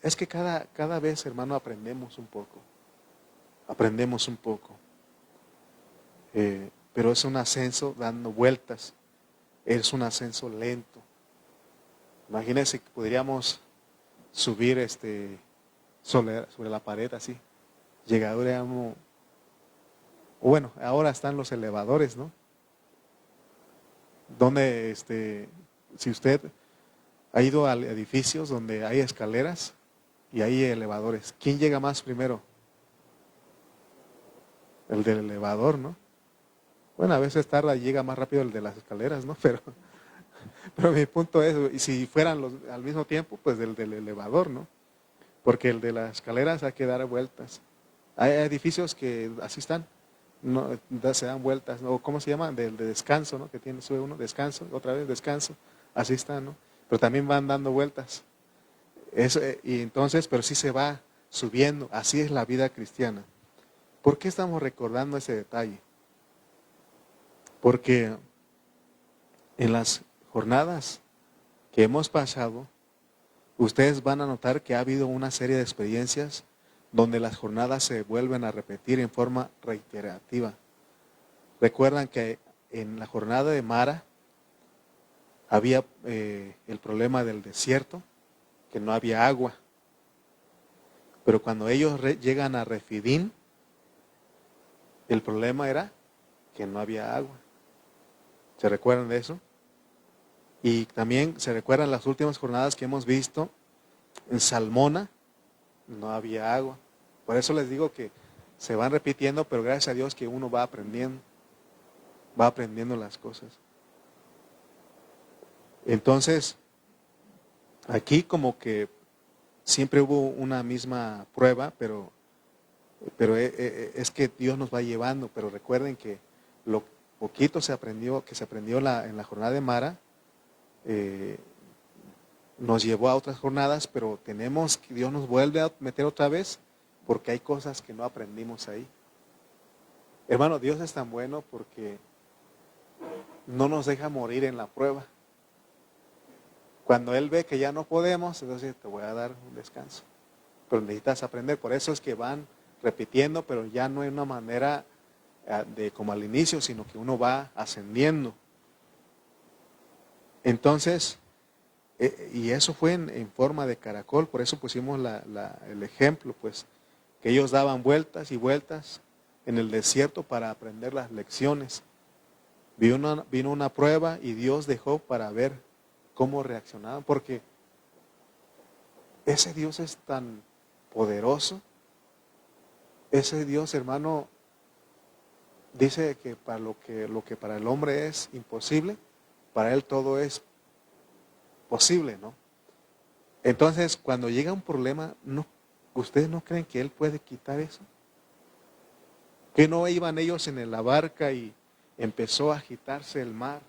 Es que cada vez, hermano, aprendemos un poco, pero es un ascenso dando vueltas, es un ascenso lento. Imagínense que podríamos subir sobre la pared así, llegaríamos. Bueno, ahora están los elevadores, ¿no? Donde, si usted ha ido a edificios donde hay escaleras y hay elevadores, ¿quién llega más primero? El del elevador, ¿no? Bueno, a veces tarda y llega más rápido el de las escaleras, ¿no? Pero mi punto es, y si fueran al mismo tiempo, pues del elevador, ¿no? Porque el de las escaleras hay que dar vueltas. Hay edificios que así están, no, se dan vueltas, ¿no? ¿Cómo se llama? Del de descanso, ¿no? Que tiene, sube uno, descanso, otra vez descanso, así están, ¿no? Pero también van dando vueltas. Eso, y entonces, pero sí se va subiendo, así es la vida cristiana. ¿Por qué estamos recordando ese detalle? Porque en las jornadas que hemos pasado, ustedes van a notar que ha habido una serie de experiencias donde las jornadas se vuelven a repetir en forma reiterativa. Recuerdan que en la jornada de Mara había el problema del desierto, que no había agua. Pero cuando ellos llegan a Refidín, el problema era que no había agua. ¿Se recuerdan de eso? Y también se recuerdan las últimas jornadas que hemos visto en Salmona, no había agua. Por eso les digo que se van repitiendo, pero gracias a Dios que uno va aprendiendo las cosas. Entonces, aquí como que siempre hubo una misma prueba, pero es que Dios nos va llevando. Pero recuerden que lo poquito que se aprendió en la jornada de Mara, nos llevó a otras jornadas, pero tenemos que Dios nos vuelve a meter otra vez, porque hay cosas que no aprendimos ahí. Hermano, Dios es tan bueno porque no nos deja morir en la prueba. Cuando Él ve que ya no podemos, entonces te voy a dar un descanso. Pero necesitas aprender, por eso es que van repitiendo, pero ya no en una manera de como al inicio, sino que uno va ascendiendo. Entonces, y eso fue en forma de caracol, por eso pusimos el ejemplo, pues, que ellos daban vueltas y vueltas en el desierto para aprender las lecciones. Vino una prueba y Dios dejó para ver cómo reaccionaban, porque ese Dios es tan poderoso. Ese Dios, hermano, dice que para lo que para el hombre es imposible, para Él todo es posible, ¿no? Entonces, cuando llega un problema, ¿ustedes no creen que Él puede quitar eso? ¿Que no iban ellos en la barca y empezó a agitarse el mar?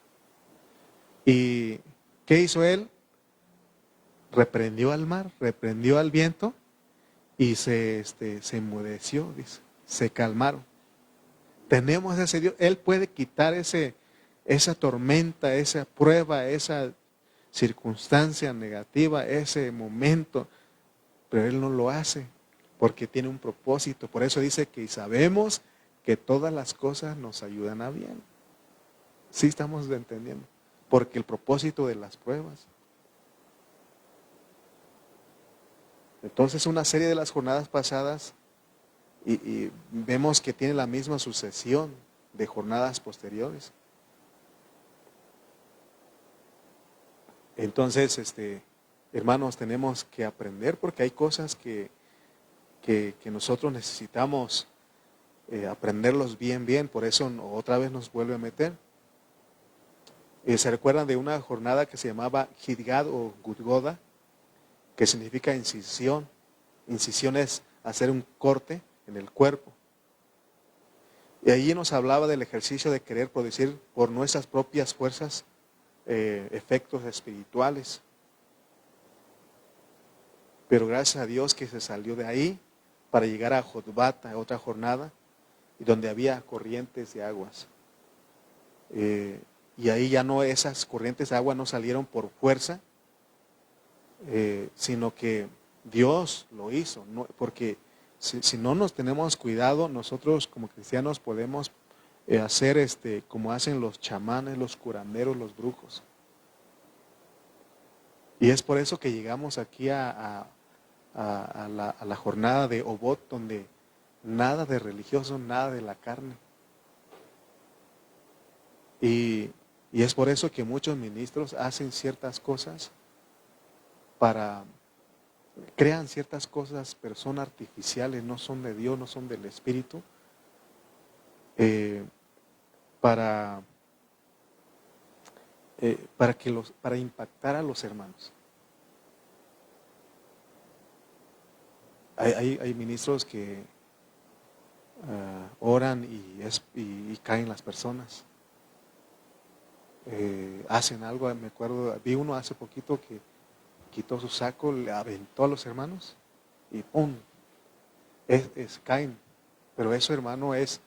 ¿Y qué hizo Él? Reprendió al mar, reprendió al viento y se enmudeció, dice, se calmaron. Tenemos ese Dios, Él puede quitar esa tormenta, esa prueba, esa circunstancia negativa, ese momento, pero Él no lo hace porque tiene un propósito. Por eso dice que sabemos que todas las cosas nos ayudan a bien. Sí estamos entendiendo, porque el propósito de las pruebas. Entonces una serie de las jornadas pasadas y vemos que tiene la misma sucesión de jornadas posteriores. Entonces, hermanos, tenemos que aprender porque hay cosas que nosotros necesitamos aprenderlos bien, por eso otra vez nos vuelve a meter. ¿Se recuerdan de una jornada que se llamaba Gidgad o Gudgoda? Que significa incisión. Incisión es hacer un corte en el cuerpo. Y allí nos hablaba del ejercicio de querer producir por nuestras propias fuerzas efectos espirituales. Pero gracias a Dios que se salió de ahí para llegar a Jotbata, otra jornada, y donde había corrientes de aguas. Y ahí ya no, esas corrientes de agua no salieron por fuerza, sino que Dios lo hizo, porque si no nos tenemos cuidado, nosotros como cristianos podemos hacer como hacen los chamanes, los curanderos, los brujos. Y es por eso que llegamos aquí a la jornada de Obot, donde nada de religioso, nada de la carne. Y es por eso que muchos ministros hacen ciertas cosas crean ciertas cosas, pero son artificiales, no son de Dios, no son del Espíritu, para para impactar a los hermanos. Hay ministros que oran y caen las personas. Hacen algo, me acuerdo, vi uno hace poquito que quitó su saco, le aventó a los hermanos y ¡pum! Caen. Pero eso, hermano, es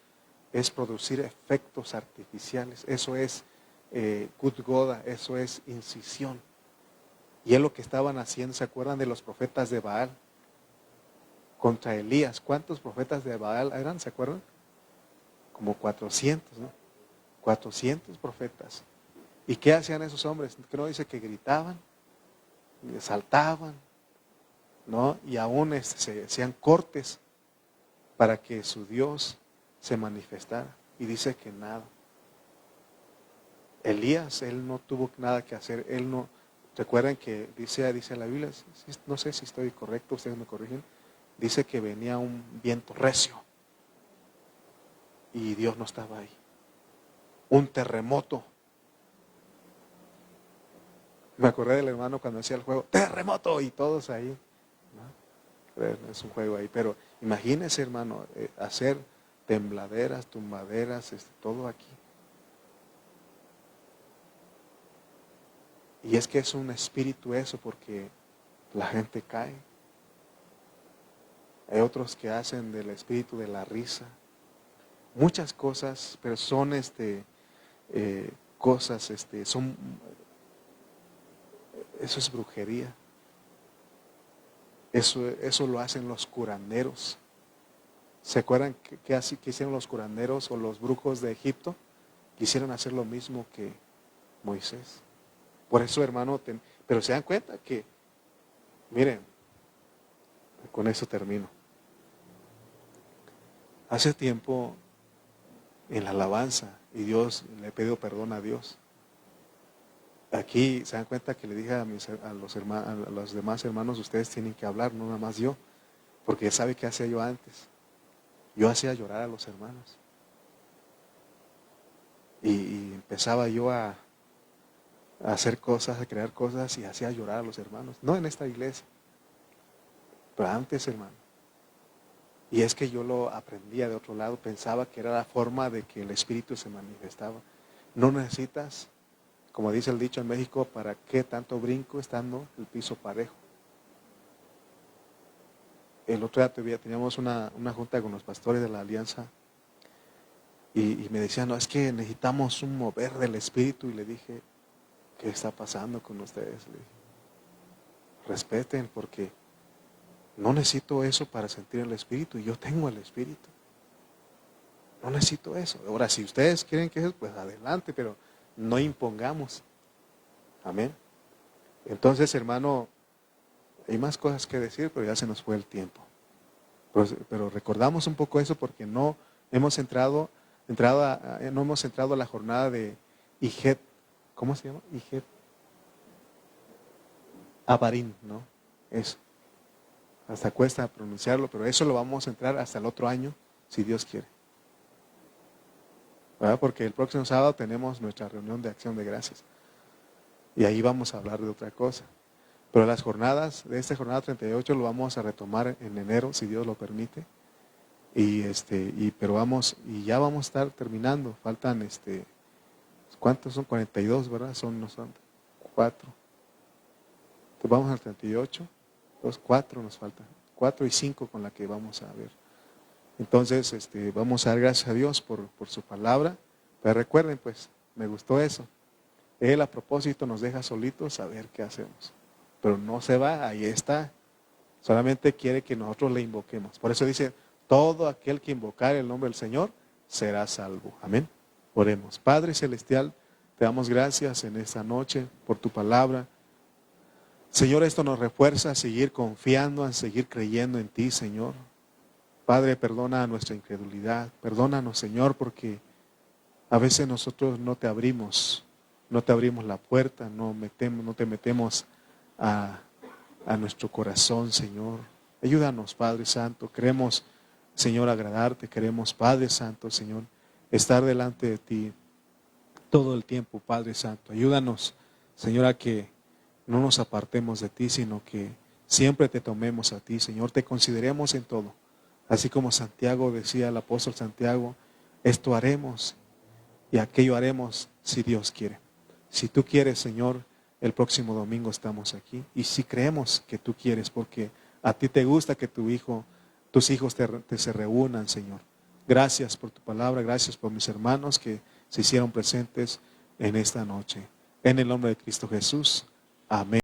producir efectos artificiales. Eso es Gudgoda, eso es incisión. Y es lo que estaban haciendo. ¿Se acuerdan de los profetas de Baal? Contra Elías. ¿Cuántos profetas de Baal eran? ¿Se acuerdan? Como 400, ¿no? 400 profetas. ¿Y qué hacían esos hombres? ¿Que no dice que gritaban? Saltaban, ¿no? Y aún se hacían cortes para que su Dios se manifestara. Y dice que nada. Elías, él no tuvo nada que hacer. Él no. Recuerden que dice la Biblia, no sé si estoy correcto, ustedes me corrigen. Dice que venía un viento recio y Dios no estaba ahí. Un terremoto. Me acordé del hermano cuando hacía el juego, terremoto, y todos ahí. ¿No? Es un juego ahí, pero imagínese, hermano, hacer tembladeras, tumbaderas, todo aquí. Y es que es un espíritu eso, porque la gente cae. Hay otros que hacen del espíritu de la risa. Muchas cosas, pero son cosas, son, eso es brujería. Eso lo hacen los curanderos. ¿Se acuerdan que hicieron los curanderos o los brujos de Egipto? Quisieron hacer lo mismo que Moisés. Por eso, hermano, pero se dan cuenta que, miren, con eso termino. Hace tiempo en la alabanza, y Dios, le he pedido perdón a Dios. Aquí se dan cuenta que le dije a los demás hermanos, ustedes tienen que hablar, no nada más yo, porque sabe qué hacía yo antes. Yo hacía llorar a los hermanos. Y empezaba yo a hacer cosas, a crear cosas y hacía llorar a los hermanos. No en esta iglesia, pero antes, hermano. Y es que yo lo aprendía de otro lado, pensaba que era la forma de que el Espíritu se manifestaba. No necesitas, como dice el dicho en México, ¿para qué tanto brinco estando el piso parejo? El otro día teníamos una junta con los pastores de la alianza y me decían, no, es que necesitamos un mover del Espíritu. Y le dije, ¿qué está pasando con ustedes? Le dije, respeten, porque no necesito eso para sentir el Espíritu, y yo tengo el Espíritu. No necesito eso. Ahora, si ustedes quieren que eso, pues adelante, pero no impongamos. Amén. Entonces, hermano, hay más cosas que decir, pero ya se nos fue el tiempo. Pero recordamos un poco eso porque no hemos entrado a la jornada de Ijet. ¿Cómo se llama? Ijet Abarim, ¿no? Eso. Hasta cuesta pronunciarlo, pero eso lo vamos a entrar hasta el otro año, si Dios quiere. ¿Verdad? Porque el próximo sábado tenemos nuestra reunión de acción de gracias. Y ahí vamos a hablar de otra cosa. Pero las jornadas, de esta jornada 38 lo vamos a retomar en enero, si Dios lo permite. Y ya vamos a estar terminando. Faltan ¿cuántos son? 42, ¿verdad? No son 4. Entonces vamos al 38. 4 nos faltan. 4 y 5 con la que vamos a ver. Entonces, vamos a dar gracias a Dios por su palabra. Pero recuerden, pues, me gustó eso. Él a propósito nos deja solitos a ver qué hacemos. Pero no se va, ahí está. Solamente quiere que nosotros le invoquemos. Por eso dice, todo aquel que invocare el nombre del Señor será salvo. Amén. Oremos. Padre Celestial, te damos gracias en esta noche por tu palabra. Señor, esto nos refuerza a seguir confiando, a seguir creyendo en ti, Señor. Padre, perdona nuestra incredulidad. Perdónanos, Señor, porque a veces nosotros no te abrimos la puerta, no te metemos a nuestro corazón, Señor. Ayúdanos, Padre Santo. Queremos, Señor, agradarte. Queremos, Padre Santo, Señor, estar delante de ti. todo el tiempo, Padre Santo. Ayúdanos, Señor, a que no nos apartemos de ti, sino que siempre te tomemos a ti, Señor, te consideremos en todo. Así como Santiago decía, el apóstol Santiago, esto haremos y aquello haremos si Dios quiere. Si tú quieres, Señor, el próximo domingo estamos aquí. Y si creemos que tú quieres, porque a ti te gusta que tus hijos se reúnan, Señor. Gracias por tu palabra, gracias por mis hermanos que se hicieron presentes en esta noche. En el nombre de Cristo Jesús. Amén.